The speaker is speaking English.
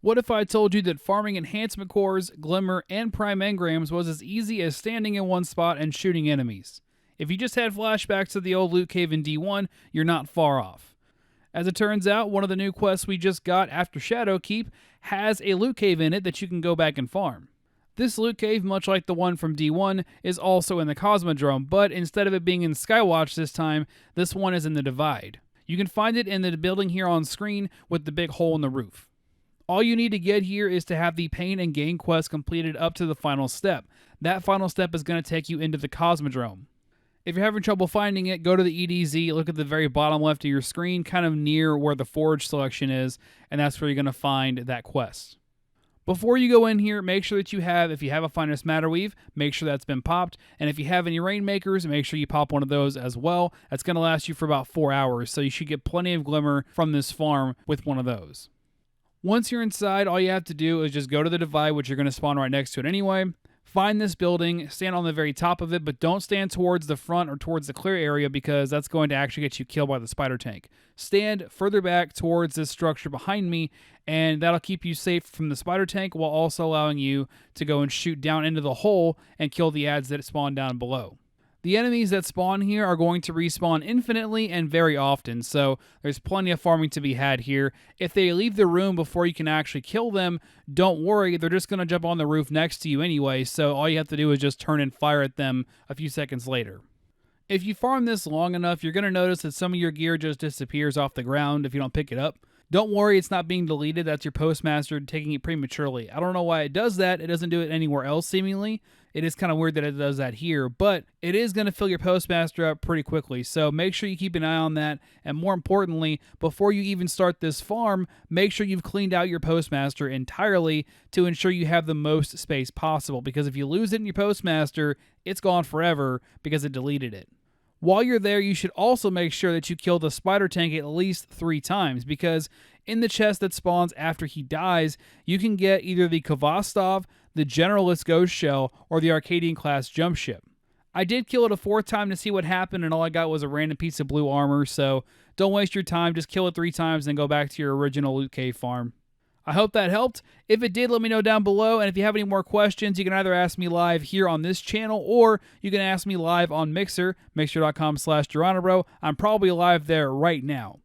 What if I told you that farming enhancement cores, Glimmer, and prime engrams was as easy as standing in one spot and shooting enemies? If you just had flashbacks to the old loot cave in D1, you're not far off. As it turns out, one of the new quests we just got after Shadowkeep has a loot cave in it that you can go back and farm. This loot cave, much like the one from D1, is also in the Cosmodrome, but instead of it being in Skywatch this time, this one is in the Divide. You can find it in the building here on screen with the big hole in the roof. All you need to get here is to have the Pain and Gain quest completed up to the final step. That final step is going to take you into the Cosmodrome. If you're having trouble finding it, go to the EDZ, look at the very bottom left of your screen, kind of near where the Forge selection is, and that's where you're going to find that quest. Before you go in here, make sure that if you have a Finest Matter Weave, make sure that's been popped, and if you have any Rainmakers, make sure you pop one of those as well. That's going to last you for about 4 hours, so you should get plenty of Glimmer from this farm with one of those. Once you're inside, all you have to do is just go to the Divide, which you're going to spawn right next to it anyway. Find this building, stand on the very top of it, but don't stand towards the front or towards the clear area because that's going to actually get you killed by the spider tank. Stand further back towards this structure behind me, and that'll keep you safe from the spider tank while also allowing you to go and shoot down into the hole and kill the ads that spawn down below. The enemies that spawn here are going to respawn infinitely and very often, so there's plenty of farming to be had here. If they leave the room before you can actually kill them, don't worry, they're just going to jump on the roof next to you anyway, so all you have to do is just turn and fire at them a few seconds later. If you farm this long enough, you're going to notice that some of your gear just disappears off the ground if you don't pick it up. Don't worry, it's not being deleted. That's your postmaster taking it prematurely. I don't know why it does that. It doesn't do it anywhere else, seemingly. It is kind of weird that it does that here, but it is going to fill your postmaster up pretty quickly, so make sure you keep an eye on that, and more importantly, before you even start this farm, make sure you've cleaned out your postmaster entirely to ensure you have the most space possible, because if you lose it in your postmaster, it's gone forever because it deleted it. While you're there, you should also make sure that you kill the spider tank at least 3 times, because in the chest that spawns after he dies, you can get either the Kvostov, the Generalist Ghost Shell, or the Arcadian class jump ship. I did kill it a 4th time to see what happened, and all I got was a random piece of blue armor, so don't waste your time, just kill it 3 times and then go back to your original loot cave farm. I hope that helped. If it did, let me know down below, and if you have any more questions, you can either ask me live here on this channel, or you can ask me live on Mixer, mixer.com/Geronimo. I'm probably live there right now.